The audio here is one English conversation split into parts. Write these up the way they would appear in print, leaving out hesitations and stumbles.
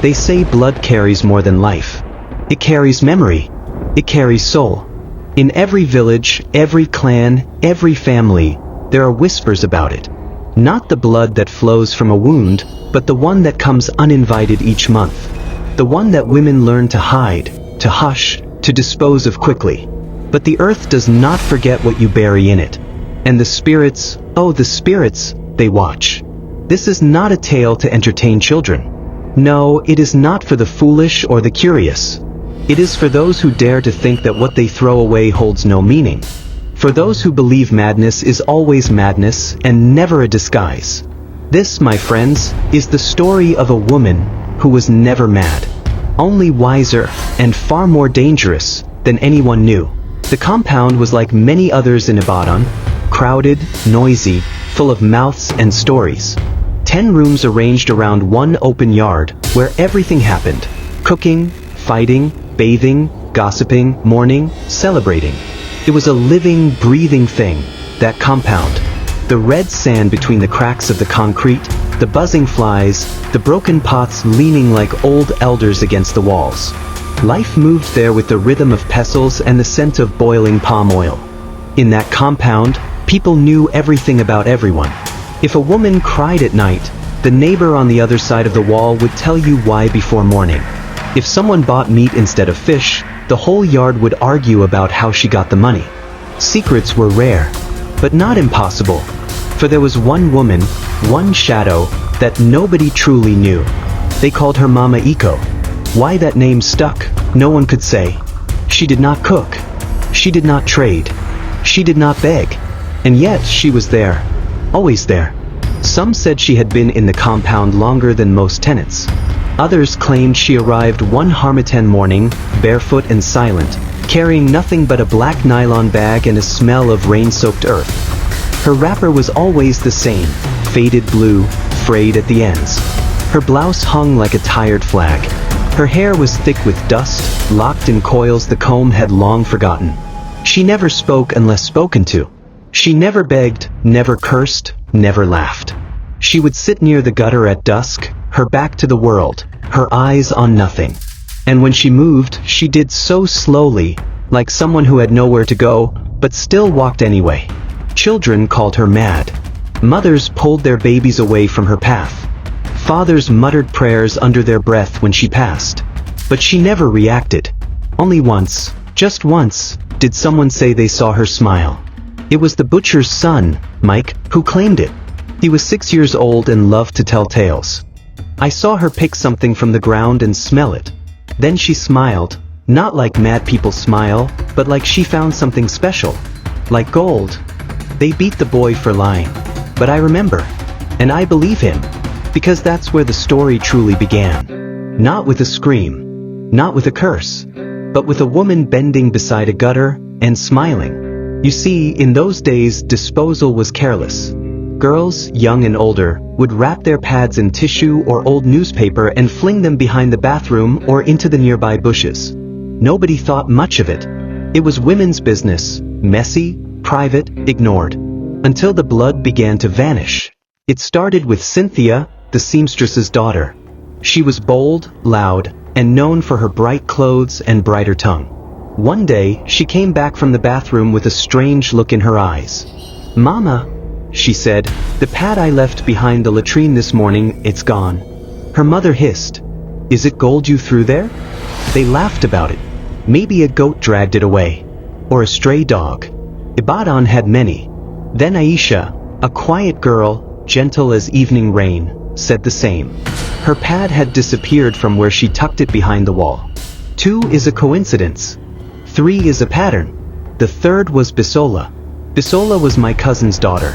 They say blood carries more than life. It carries memory. It carries soul. In every village, every clan, every family, there are whispers about it. Not the blood that flows from a wound, but the one that comes uninvited each month. The one that women learn to hide, to hush, to dispose of quickly. But the earth does not forget what you bury in it. And the spirits, oh the spirits, they watch. This is not a tale to entertain children. No, it is not for the foolish or the curious. It is for those who dare to think that what they throw away holds no meaning. For those who believe madness is always madness and never a disguise. This, my friends, is the story of a woman who was never mad. Only wiser and far more dangerous than anyone knew. The compound was like many others in Ibadan, crowded, noisy, full of mouths and stories. 10 rooms arranged around one open yard where everything happened. Cooking, fighting, bathing, gossiping, mourning, celebrating. It was a living, breathing thing, that compound. The red sand between the cracks of the concrete, the buzzing flies, the broken pots leaning like old elders against the walls. Life moved there with the rhythm of pestles and the scent of boiling palm oil. In that compound, people knew everything about everyone. If a woman cried at night, the neighbor on the other side of the wall would tell you why before morning. If someone bought meat instead of fish, the whole yard would argue about how she got the money. Secrets were rare, but not impossible. For there was one woman, one shadow, that nobody truly knew. They called her Mama Eko. Why that name stuck, no one could say. She did not cook. She did not trade. She did not beg. And yet she was there. Always there. Some said she had been in the compound longer than most tenants. Others claimed she arrived one Harmattan morning, barefoot and silent, carrying nothing but a black nylon bag and a smell of rain-soaked earth. Her wrapper was always the same, faded blue, frayed at the ends. Her blouse hung like a tired flag. Her hair was thick with dust, locked in coils the comb had long forgotten. She never spoke unless spoken to. She never begged, never cursed, never laughed. She would sit near the gutter at dusk, her back to the world, her eyes on nothing. And when she moved, she did so slowly, like someone who had nowhere to go, but still walked anyway. Children called her mad. Mothers pulled their babies away from her path. Fathers muttered prayers under their breath when she passed. But she never reacted. Only once, just once, did someone say they saw her smile. It was the butcher's son, Mike, who claimed it. He was 6 years old and loved to tell tales. I saw her pick something from the ground and smell it. Then she smiled, not like mad people smile, but like she found something special. Like gold. They beat the boy for lying. But I remember. And I believe him. Because that's where the story truly began. Not with a scream. Not with a curse. But with a woman bending beside a gutter and smiling. You see, in those days, disposal was careless. Girls, young and older, would wrap their pads in tissue or old newspaper and fling them behind the bathroom or into the nearby bushes. Nobody thought much of it. It was women's business, messy, private, ignored. Until the blood began to vanish. It started with Cynthia, the seamstress's daughter. She was bold, loud, and known for her bright clothes and brighter tongue. One day, she came back from the bathroom with a strange look in her eyes. "Mama," she said, "the pad I left behind the latrine this morning, it's gone." Her mother hissed, "Is it gold you threw there?" They laughed about it. Maybe a goat dragged it away. Or a stray dog. Ibadan had many. Then Aisha, a quiet girl, gentle as evening rain, said the same. Her pad had disappeared from where she tucked it behind the wall. 2 is a coincidence. 3 is a pattern. The third was Bisola. Bisola was my cousin's daughter.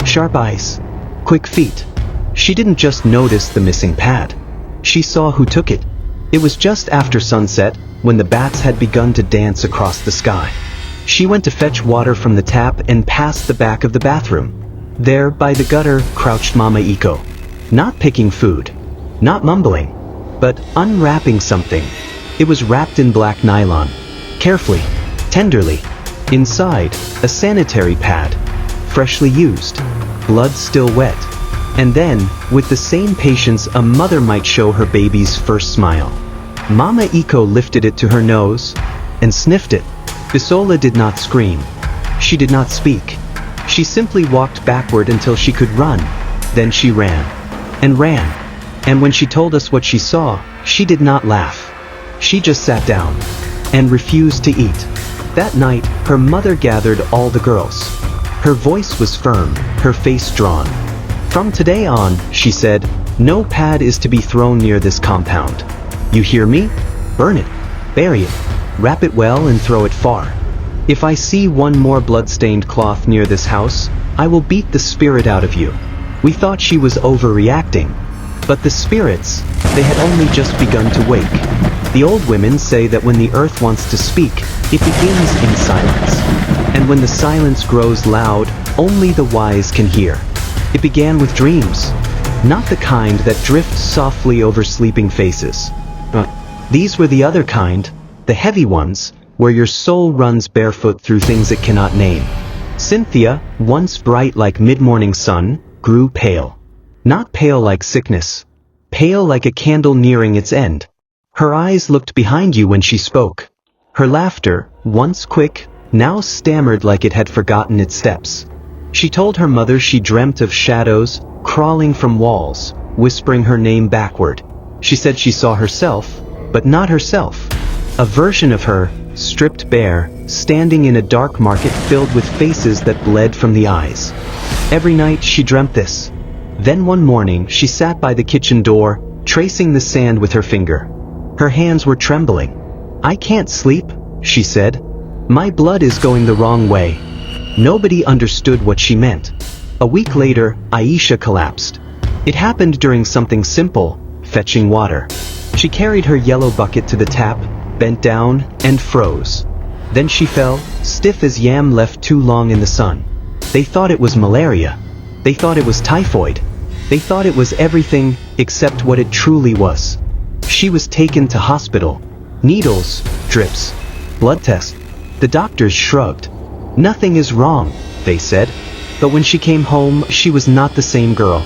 Sharp eyes. Quick feet. She didn't just notice the missing pad. She saw who took it. It was just after sunset, when the bats had begun to dance across the sky. She went to fetch water from the tap and passed the back of the bathroom. There, by the gutter, crouched Mama Eko. Not picking food. Not mumbling. But unwrapping something. It was wrapped in black nylon. Carefully. Tenderly. Inside, a sanitary pad. Freshly used. Blood still wet. And then, with the same patience a mother might show her baby's first smile, Mama Eko lifted it to her nose and sniffed it. Bisola did not scream. She did not speak. She simply walked backward until she could run. Then she ran. And ran. And when she told us what she saw, she did not laugh. She just sat down and refused to eat. That night, her mother gathered all the girls. Her voice was firm, her face drawn. From today on, she said, no pad is to be thrown near this compound. You hear me? Burn it, bury it, wrap it well and throw it far. If I see one more blood-stained cloth near this house, I will beat the spirit out of you. We thought she was overreacting. But the spirits, they had only just begun to wake. The old women say that when the earth wants to speak, it begins in silence. And when the silence grows loud, only the wise can hear. It began with dreams, not the kind that drift softly over sleeping faces. These were the other kind, the heavy ones, where your soul runs barefoot through things it cannot name. Cynthia, once bright like mid-morning sun, grew pale. Not pale like sickness, pale like a candle nearing its end. Her eyes looked behind you when she spoke. Her laughter, once quick, now stammered like it had forgotten its steps. She told her mother she dreamt of shadows, crawling from walls, whispering her name backward. She said she saw herself, but not herself. A version of her, stripped bare, standing in a dark market filled with faces that bled from the eyes. Every night she dreamt this. Then one morning she sat by the kitchen door, tracing the sand with her finger. Her hands were trembling. I can't sleep, she said. My blood is going the wrong way. Nobody understood what she meant. A week later, Aisha collapsed. It happened during something simple, fetching water. She carried her yellow bucket to the tap, bent down, and froze. Then she fell, stiff as yam left too long in the sun. They thought it was malaria. They thought it was typhoid. They thought it was everything except what it truly was. She was taken to hospital. Needles, drips, blood tests. The doctors shrugged. Nothing is wrong, they said. But when she came home, she was not the same girl.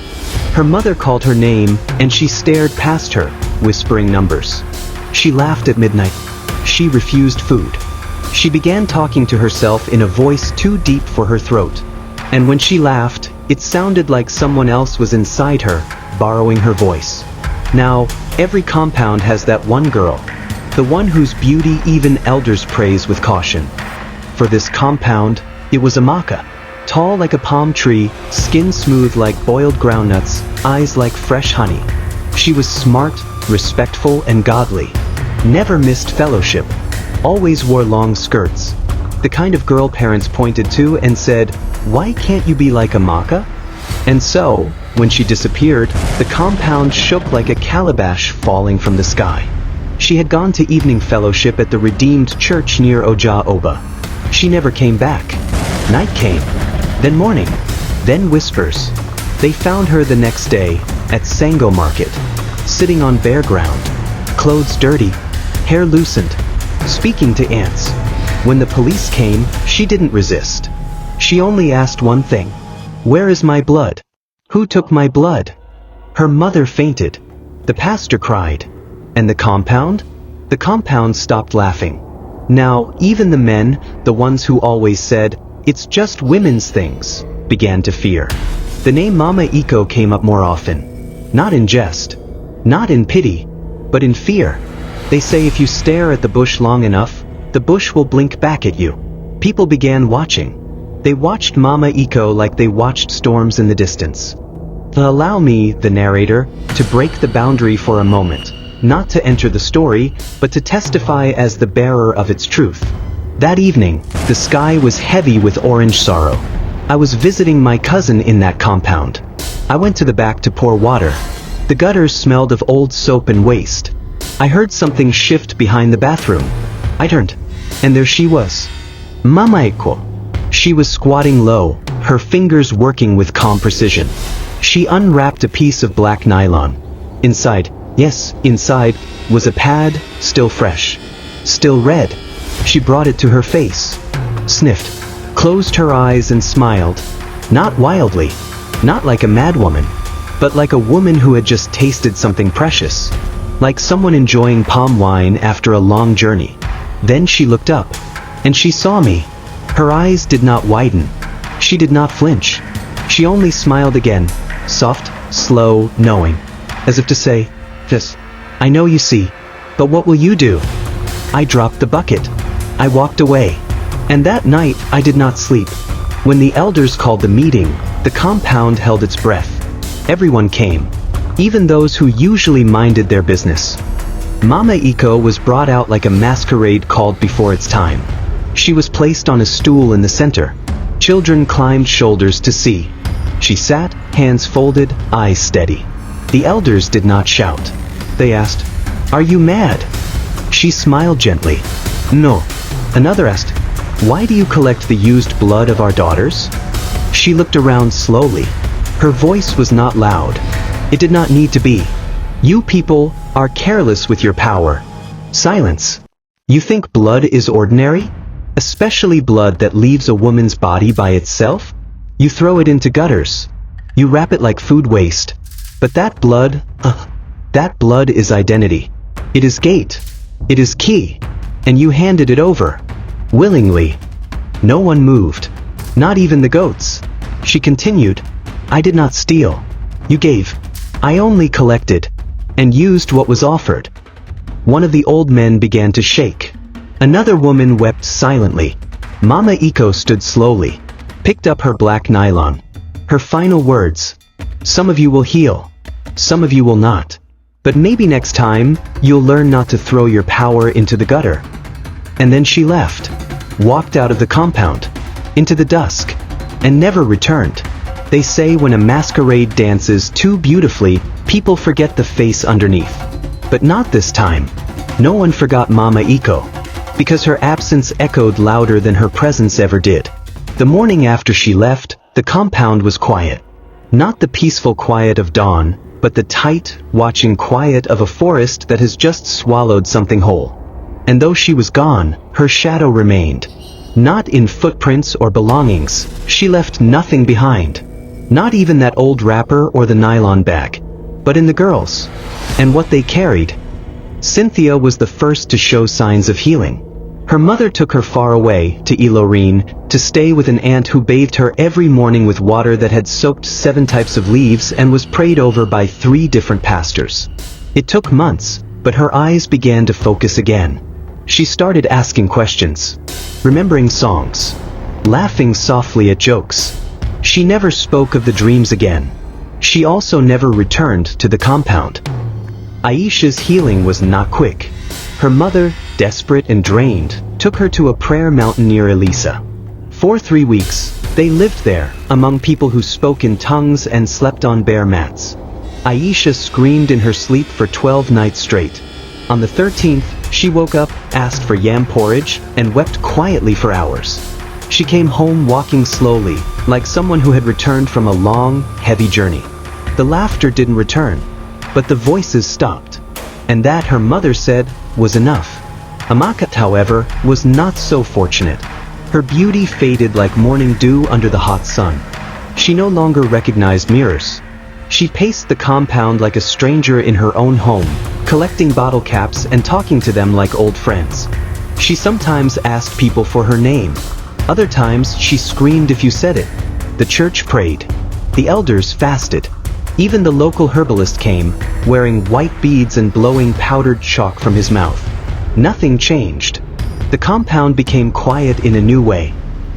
Her mother called her name, and she stared past her, whispering numbers. She laughed at midnight. She refused food. She began talking to herself in a voice too deep for her throat. And when she laughed, it sounded like someone else was inside her, borrowing her voice. Now, every compound has that one girl, the one whose beauty even elders praise with caution. For this compound, it was Amaka, tall like a palm tree, skin smooth like boiled groundnuts, eyes like fresh honey. She was smart, respectful, and godly. Never missed fellowship. Always wore long skirts. The kind of girl parents pointed to and said, "Why can't you be like Amaka?" And so, when she disappeared, the compound shook like a calabash falling from the sky. She had gone to evening fellowship at the Redeemed Church near Oja Oba. She never came back. Night came, then morning, then whispers. They found her the next day, at Sango Market, sitting on bare ground, clothes dirty, hair loosened, speaking to ants. When the police came, she didn't resist. She only asked one thing. Where is my blood? Who took my blood? Her mother fainted. The pastor cried. And the compound? The compound stopped laughing. Now, even the men, the ones who always said, "It's just women's things," began to fear. The name Mama Eko came up more often. Not in jest, not in pity, but in fear. They say if you stare at the bush long enough, the bush will blink back at you. People began watching. They watched Mama Eko like they watched storms in the distance. Allow me, the narrator, to break the boundary for a moment. Not to enter the story, but to testify as the bearer of its truth. That evening, the sky was heavy with orange sorrow. I was visiting my cousin in that compound. I went to the back to pour water. The gutters smelled of old soap and waste. I heard something shift behind the bathroom. I turned, and there she was. Mama Eko. She was squatting low, her fingers working with calm precision. She unwrapped a piece of black nylon. Inside, yes, inside, was a pad, still fresh, still red. She brought it to her face, sniffed, closed her eyes and smiled, not wildly, not like a madwoman, but like a woman who had just tasted something precious. Like someone enjoying palm wine after a long journey. Then she looked up, and she saw me. Her eyes did not widen. She did not flinch. She only smiled again, soft, slow, knowing, as if to say, "Yes, I know you see, but what will you do?" I dropped the bucket. I walked away. And that night I did not sleep. When the elders called the meeting, the compound held its breath. Everyone came, even those who usually minded their business. Mama Eko was brought out like a masquerade called before its time. She was placed on a stool in the center. Children climbed shoulders to see. She sat, hands folded, eyes steady. The elders did not shout. They asked, "Are you mad?" She smiled gently. "No." Another asked, "Why do you collect the used blood of our daughters?" She looked around slowly. Her voice was not loud. It did not need to be. "You people are careless with your power." Silence. "You think blood is ordinary? Especially blood that leaves a woman's body by itself? You throw it into gutters. You wrap it like food waste. But that blood is identity. It is gate. It is key. And you handed it over. Willingly." No one moved. Not even the goats. She continued, "I did not steal. You gave. I only collected. And used what was offered." One of the old men began to shake. Another woman wept silently. Mama Eko stood slowly, picked up her black nylon. Her final words, "Some of you will heal. Some of you will not. But maybe next time, you'll learn not to throw your power into the gutter." And then she left, walked out of the compound, into the dusk, and never returned. They say when a masquerade dances too beautifully, people forget the face underneath. But not this time. No one forgot Mama Eko, because her absence echoed louder than her presence ever did. The morning after she left, the compound was quiet. Not the peaceful quiet of dawn, but the tight, watching quiet of a forest that has just swallowed something whole. And though she was gone, her shadow remained. Not in footprints or belongings, she left nothing behind. Not even that old wrapper or the nylon bag, but in the girls, and what they carried. Cynthia was the first to show signs of healing. Her mother took her far away, to Ilorin, to stay with an aunt who bathed her every morning with water that had soaked 7 types of leaves and was prayed over by 3 different pastors. It took months, but her eyes began to focus again. She started asking questions, remembering songs, laughing softly at jokes. She never spoke of the dreams again. She also never returned to the compound. Aisha's healing was not quick. Her mother, desperate and drained, took her to a prayer mountain near Elisa. For 3 weeks, they lived there, among people who spoke in tongues and slept on bare mats. Aisha screamed in her sleep for 12 nights straight. On the 13th, she woke up, asked for yam porridge, and wept quietly for hours. She came home walking slowly, like someone who had returned from a long, heavy journey. The laughter didn't return, but the voices stopped. And that, her mother said, was enough. Amakat, however, was not so fortunate. Her beauty faded like morning dew under the hot sun. She no longer recognized mirrors. She paced the compound like a stranger in her own home, collecting bottle caps and talking to them like old friends. She sometimes asked people for her name. Other times, she screamed if you said it. The church prayed. The elders fasted. Even the local herbalist came, wearing white beads and blowing powdered chalk from his mouth. Nothing changed. The compound became quiet in a new way.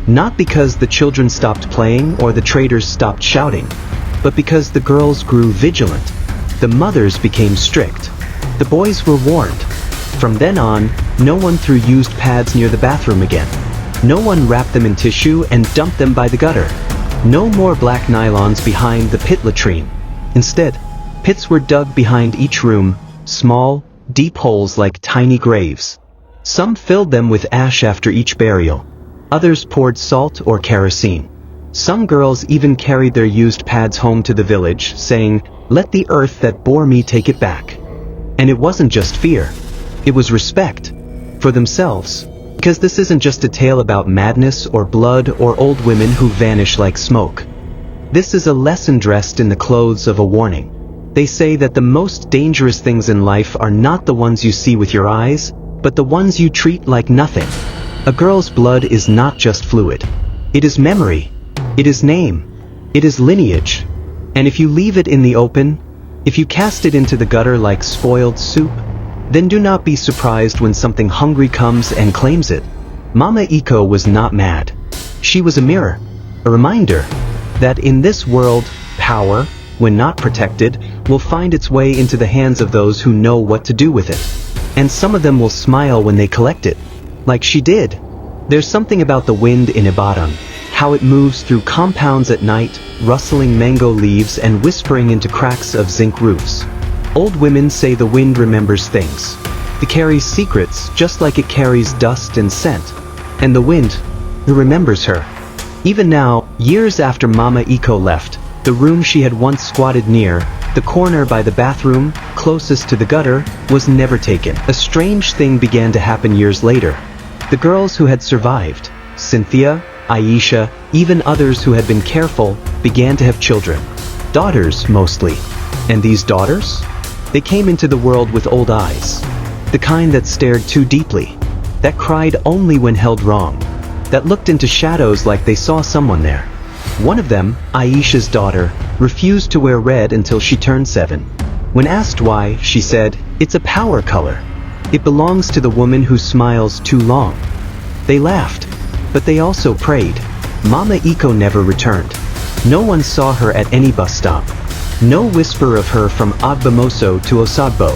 Not because the children stopped playing or the traders stopped shouting, but because the girls grew vigilant. The mothers became strict. The boys were warned. From then on, no one threw used pads near the bathroom again. No one wrapped them in tissue and dumped them by the gutter. No more black nylons behind the pit latrine. Instead, pits were dug behind each room, small, deep holes like tiny graves. Some filled them with ash after each burial. Others poured salt or kerosene. Some girls even carried their used pads home to the village, saying, "Let the earth that bore me take it back." And it wasn't just fear. It was respect. For themselves. Because this isn't just a tale about madness or blood or old women who vanish like smoke. This is a lesson dressed in the clothes of a warning. They say that the most dangerous things in life are not the ones you see with your eyes, but the ones you treat like nothing. A girl's blood is not just fluid. It is memory. It is name. It is lineage. And if you leave it in the open, if you cast it into the gutter like spoiled soup, then do not be surprised when something hungry comes and claims it. Mama Eko was not mad. She was a mirror, a reminder that in this world, power, when not protected, will find its way into the hands of those who know what to do with it. And some of them will smile when they collect it, like she did. There's something about the wind in Ibadan, how it moves through compounds at night, rustling mango leaves and whispering into cracks of zinc roofs. Old women say the wind remembers things. It carries secrets just like it carries dust and scent. And the wind, who remembers her. Even now, years after Mama Eko left, the room she had once squatted near, the corner by the bathroom, closest to the gutter, was never taken. A strange thing began to happen years later. The girls who had survived, Cynthia, Aisha, even others who had been careful, began to have children. Daughters, mostly. And these daughters? They came into the world with old eyes. The kind that stared too deeply. That cried only when held wrong. That looked into shadows like they saw someone there. One of them, Aisha's daughter, refused to wear red until she turned 7. When asked why, she said, "It's a power color. It belongs to the woman who smiles too long." They laughed, but they also prayed. Mama Eko never returned. No one saw her at any bus stop. No whisper of her from Agbamoso to Osogbo.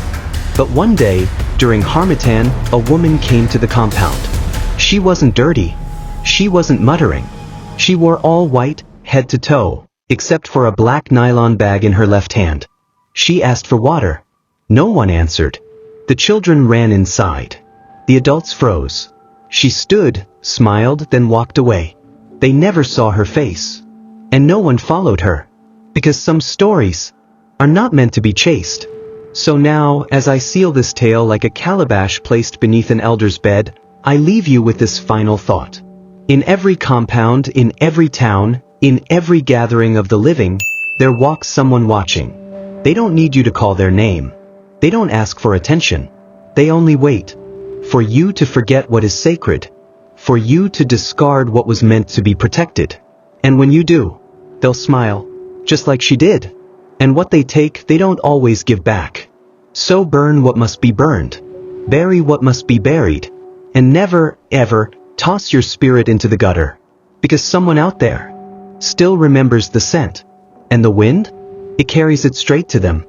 But one day, during Harmattan, a woman came to the compound. She wasn't dirty. She wasn't muttering. She wore all white, head to toe, except for a black nylon bag in her left hand. She asked for water. No one answered. The children ran inside. The adults froze. She stood, smiled, then walked away. They never saw her face. And no one followed her. Because some stories are not meant to be chased. So now, as I seal this tale like a calabash placed beneath an elder's bed, I leave you with this final thought. In every compound, in every town, in every gathering of the living, there walks someone watching. They don't need you to call their name. They don't ask for attention. They only wait. For you to forget what is sacred. For you to discard what was meant to be protected. And when you do, they'll smile. Just like she did. And what they take, they don't always give back. So burn what must be burned. Bury what must be buried. And never, ever, toss your spirit into the gutter. Because someone out there still remembers the scent. And the wind? It carries it straight to them.